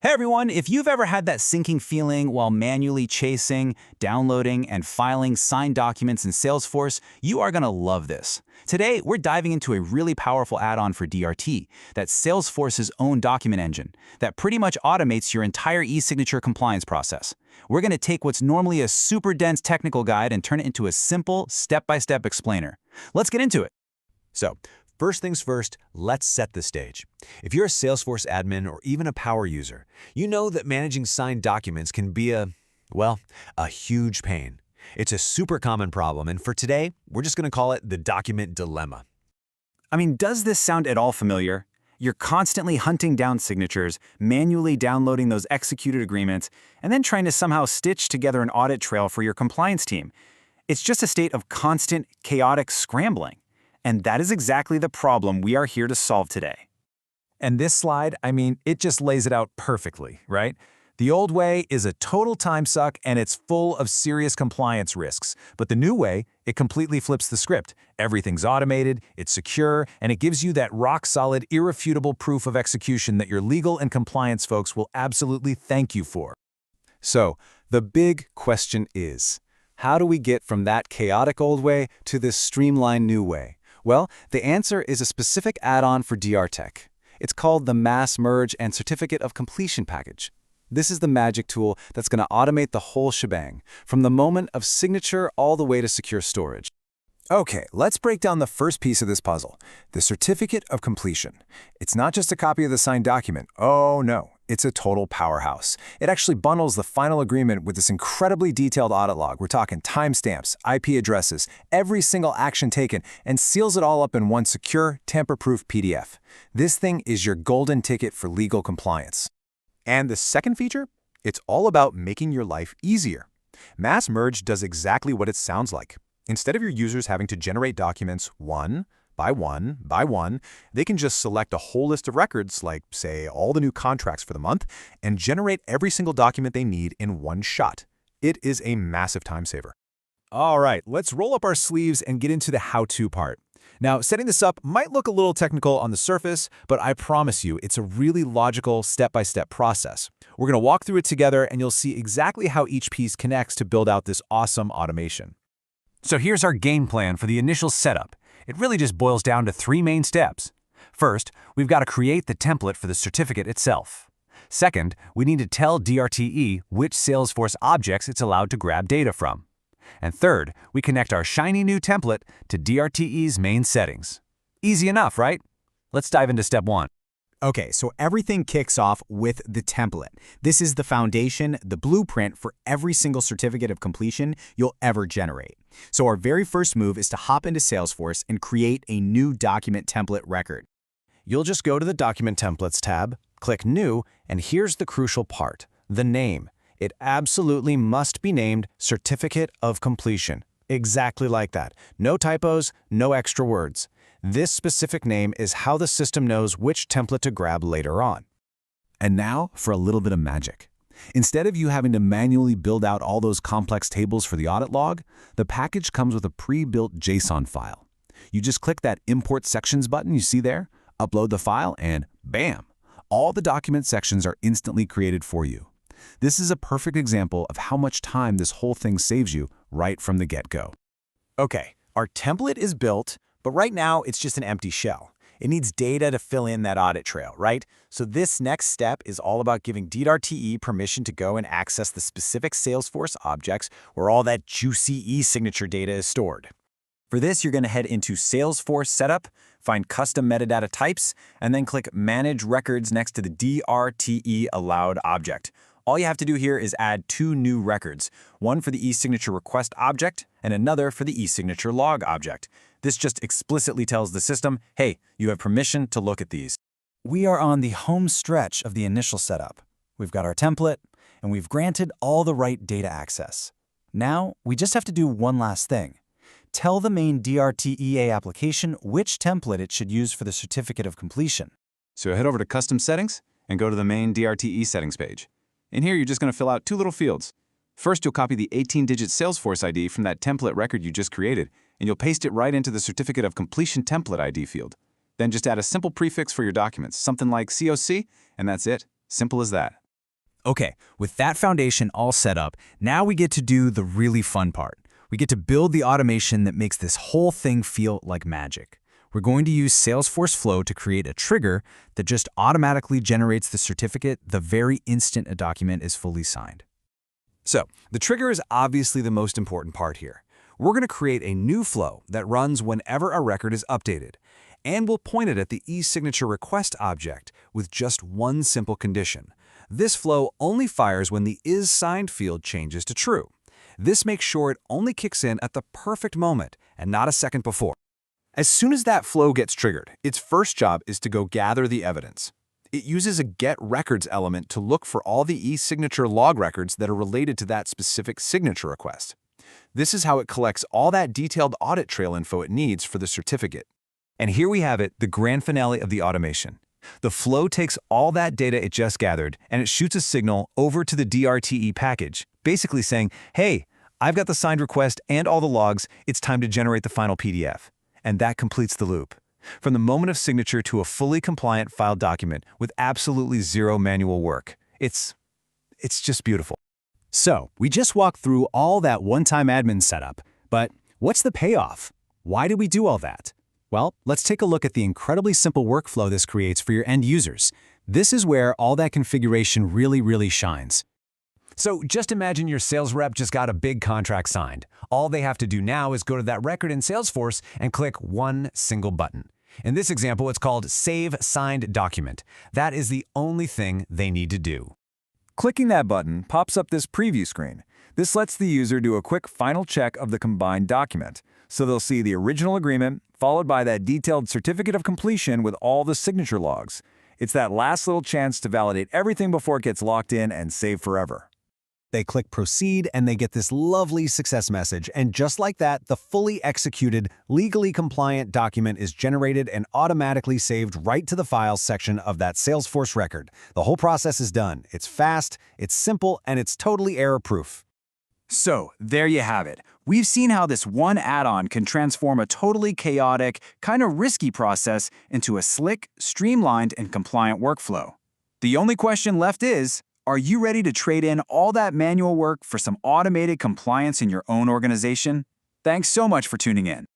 Hey everyone, if you've ever had that sinking feeling while manually chasing, downloading, and filing signed documents in Salesforce, you are going to love this. Today, we're diving into a really powerful add-on for DRT, that's Salesforce's own document engine, that pretty much automates your entire e-signature compliance process. We're going to take what's normally a super dense technical guide and turn it into a simple, step-by-step explainer. Let's get into it. So, first things first, let's set the stage. If you're a Salesforce admin or even a power user, you know that managing signed documents can be a huge pain. It's a super common problem, and for today, we're just going to call it the document dilemma. I mean, does this sound at all familiar? You're constantly hunting down signatures, manually downloading those executed agreements, and then trying to somehow stitch together an audit trail for your compliance team. It's just a state of constant, chaotic scrambling. And that is exactly the problem we are here to solve today. And this slide, it just lays it out perfectly, right? The old way is a total time suck and it's full of serious compliance risks. But the new way, it completely flips the script. Everything's automated, it's secure, and it gives you that rock-solid, irrefutable proof of execution that your legal and compliance folks will absolutely thank you for. So, the big question is, how do we get from that chaotic old way to this streamlined new way? Well, the answer is a specific add-on for DRTEAD. It's called the MassMerge And Certificate of Completion package. This is the magic tool that's going to automate the whole shebang, from the moment of signature all the way to secure storage. Okay, let's break down the first piece of this puzzle, the Certificate of Completion. It's not just a copy of the signed document. Oh no, it's a total powerhouse. It actually bundles the final agreement with this incredibly detailed audit log. We're talking timestamps, IP addresses, every single action taken, and seals it all up in one secure, tamper-proof PDF. This thing is your golden ticket for legal compliance. And the second feature? It's all about making your life easier. MassMerge does exactly what it sounds like. Instead of your users having to generate documents one by one, they can just select a whole list of records, like, say, all the new contracts for the month, and generate every single document they need in one shot. It is a massive time saver. All right, let's roll up our sleeves and get into the how-to part. Now, setting this up might look a little technical on the surface, but I promise you, it's a really logical step-by-step process. We're going to walk through it together, and you'll see exactly how each piece connects to build out this awesome automation. So here's our game plan for the initial setup. It really just boils down to three main steps. First, we've got to create the template for the certificate itself. Second, we need to tell DRTE which Salesforce objects it's allowed to grab data from. And third, we connect our shiny new template to DRTE's main settings. Easy enough, right? Let's dive into step one. Okay, so everything kicks off with the template. This is the foundation, the blueprint for every single certificate of completion you'll ever generate. So our very first move is to hop into Salesforce and create a new document template record. You'll just go to the Document Templates tab, click New, and here's the crucial part, the name. It absolutely must be named Certificate of Completion. Exactly like that. No typos, no extra words. This specific name is how the system knows which template to grab later on. And now for a little bit of magic. Instead of you having to manually build out all those complex tables for the audit log, the package comes with a pre-built JSON file. You just click that Import Sections button you see there, upload the file, and bam! All the document sections are instantly created for you. This is a perfect example of how much time this whole thing saves you right from the get-go. Okay, our template is built, but right now it's just an empty shell. It needs data to fill in that audit trail, right? So this next step is all about giving DRTE permission to go and access the specific Salesforce objects where all that juicy e-signature data is stored. For this, you're going to head into Salesforce Setup, find Custom Metadata Types, and then click Manage Records next to the DRTE Allowed object. All you have to do here is add two new records, one for the e-signature request object and another for the e-signature log object. This just explicitly tells the system, hey, you have permission to look at these. We are on the home stretch of the initial setup. We've got our template, and we've granted all the right data access. Now, we just have to do one last thing. Tell the main DRTEA application which template it should use for the certificate of completion. So head over to Custom Settings and go to the main DRTE settings page. In here, you're just going to fill out two little fields. First, you'll copy the 18-digit Salesforce ID from that template record you just created, and you'll paste it right into the Certificate of Completion Template ID field. Then just add a simple prefix for your documents, something like CoC, and that's it. Simple as that. Okay, with that foundation all set up, now we get to do the really fun part. We get to build the automation that makes this whole thing feel like magic. We're going to use Salesforce Flow to create a trigger that just automatically generates the certificate the very instant a document is fully signed. So, the trigger is obviously the most important part here. We're going to create a new flow that runs whenever a record is updated, and we'll point it at the e-signature request object with just one simple condition. This flow only fires when the isSigned field changes to true. This makes sure it only kicks in at the perfect moment and not a second before. As soon as that flow gets triggered, its first job is to go gather the evidence. It uses a getRecords element to look for all the e-signature log records that are related to that specific signature request. This is how it collects all that detailed audit trail info it needs for the certificate. And here we have it, the grand finale of the automation. The flow takes all that data it just gathered and it shoots a signal over to the DRTE package, basically saying, hey, I've got the signed request and all the logs, it's time to generate the final PDF. And that completes the loop. From the moment of signature to a fully compliant filed document with absolutely zero manual work. It's just beautiful. So, we just walked through all that one-time admin setup, but what's the payoff? Why did we do all that? Well, let's take a look at the incredibly simple workflow this creates for your end users. This is where all that configuration really shines. So just imagine your sales rep just got a big contract signed. All they have to do now is go to that record in Salesforce and click one single button. In this example, it's called Save Signed Document. That is the only thing they need to do. Clicking that button pops up this preview screen. This lets the user do a quick final check of the combined document. So they'll see the original agreement, followed by that detailed certificate of completion with all the signature logs. It's that last little chance to validate everything before it gets locked in and saved forever. They click Proceed and they get this lovely success message, and just like that, the fully executed, legally compliant document is generated and automatically saved right to the Files section of that Salesforce record. The whole process is done. It's fast, it's simple, and it's totally error-proof. So, there you have it. We've seen how this one add-on can transform a totally chaotic, kind of risky process into a slick, streamlined, and compliant workflow. The only question left is, are you ready to trade in all that manual work for some automated compliance in your own organization? Thanks so much for tuning in.